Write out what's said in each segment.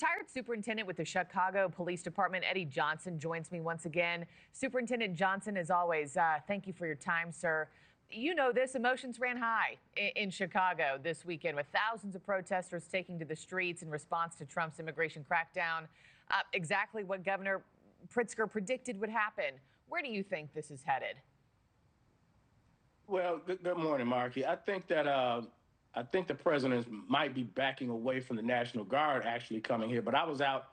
Retired superintendent with the Chicago Police Department, Eddie Johnson, joins me once again. Superintendent Johnson, as always, thank you for your time, sir. You know this, emotions ran high in Chicago this weekend with thousands of protesters taking to the streets in response to Trump's immigration crackdown. Exactly what Governor Pritzker predicted would happen. Where do you think this is headed? Well, good morning, Markie. I think the president might be backing away from the National Guard actually coming here. But I was out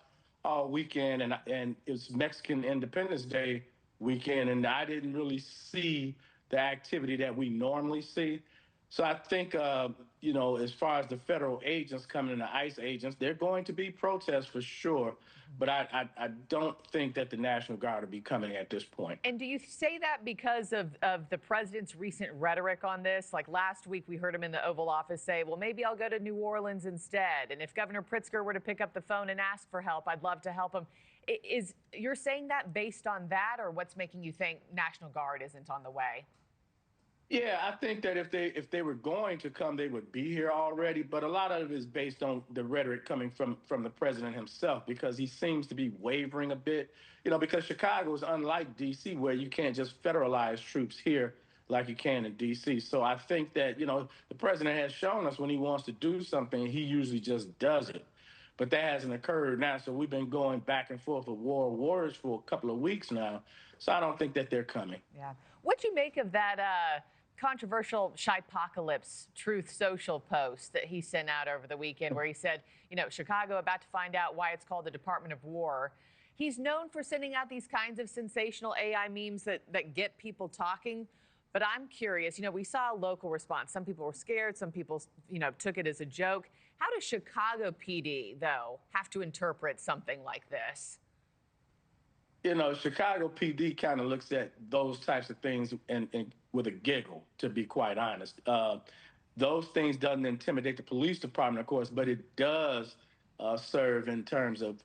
all weekend, and it's Mexican Independence Day weekend, and I didn't really see the activity that we normally see. So I think, as far as the federal agents coming in, the ICE agents, they're going to be protests for sure. But I don't think that the National Guard will be coming at this point. And do you say that because of the president's recent rhetoric on this? Like last week, we heard him in the Oval Office say, well, maybe I'll go to New Orleans instead. And if Governor Pritzker were to pick up the phone and ask for help, I'd love to help him. You're saying that based on that, or what's making you think National Guard isn't on the way? Yeah, I think that if they were going to come, they would be here already. But a lot of it is based on the rhetoric coming from the president himself, because he seems to be wavering a bit. Because Chicago is unlike D.C., where you can't just federalize troops here like you can in D.C. So I think that the president has shown us when he wants to do something, he usually just does it. But that hasn't occurred now. So we've been going back and forth with wars for a couple of weeks now. So I don't think that they're coming. Yeah. What'd you make of that controversial Shypocalypse Truth Social post that he sent out over the weekend, where he said, Chicago about to find out why it's called the Department of War? He's known for sending out these kinds of sensational AI memes that get people talking. But I'm curious, we saw a local response. Some people were scared. Some people, took it as a joke. How does Chicago PD, though, have to interpret something like this? Chicago PD kind of looks at those types of things and with a giggle, to be quite honest. Those things doesn't intimidate the police department, of course, but it does serve in terms of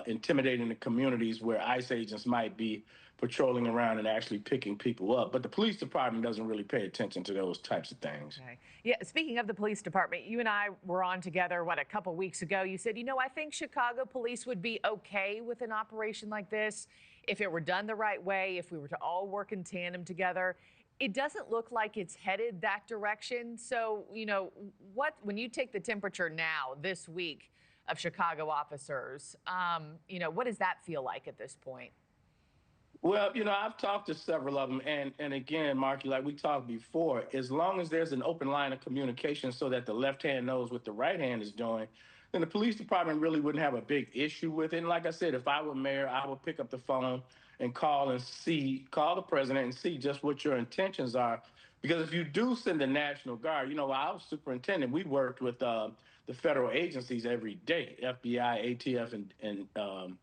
intimidating the communities where ICE agents might be patrolling around and actually picking people up. But the police department doesn't really pay attention to those types of things. Okay. Yeah, speaking of the police department, you and I were on together, a couple weeks ago. You said, I think Chicago police would be okay with an operation like this if it were done the right way, if we were to all work in tandem together. It doesn't look like it's headed that direction. So, when you take the temperature now, this week, of Chicago officers, what does that feel like at this point? Well, I've talked to several of them. And again, Markie, like we talked before, as long as there's an open line of communication so that the left hand knows what the right hand is doing, then the police department really wouldn't have a big issue with it. And like I said, if I were mayor, I would pick up the phone and call the president and see just what your intentions are. Because if you do send the National Guard, I was superintendent. We worked with the federal agencies every day, FBI, ATF, and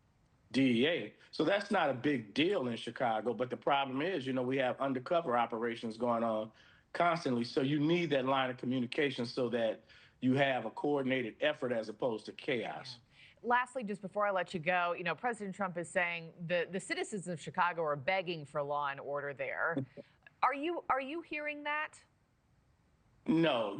DEA. So that's not a big deal in Chicago. But the problem is, we have undercover operations going on constantly. So you need that line of communication so that you have a coordinated effort as opposed to chaos. Yeah. Lastly, just before I let you go, President Trump is saying the citizens of Chicago are begging for law and order there. Are you hearing that? No,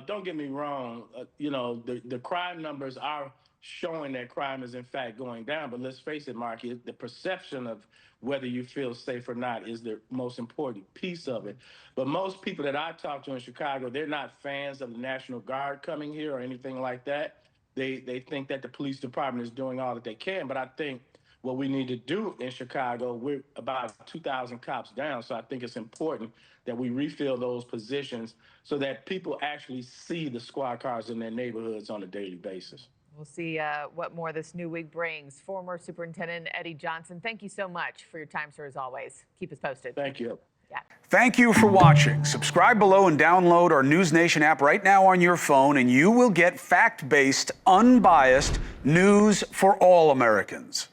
don't get me wrong. The crime numbers are showing that crime is in fact going down. But let's face it, Markie, the perception of whether you feel safe or not is the most important piece of it. But most people that I talk to in Chicago, they're not fans of the National Guard coming here or anything like that. They think that the police department is doing all that they can. But I think what we need to do in Chicago, we're about 2,000 cops down. So I think it's important that we refill those positions so that people actually see the squad cars in their neighborhoods on a daily basis. We'll see what more this new week brings. Former Superintendent Eddie Johnson, thank you so much for your time, sir, as always. Keep us posted. Thank you. Yeah. Thank you for watching. Subscribe below and download our NewsNation app right now on your phone, and you will get fact-based, unbiased news for all Americans.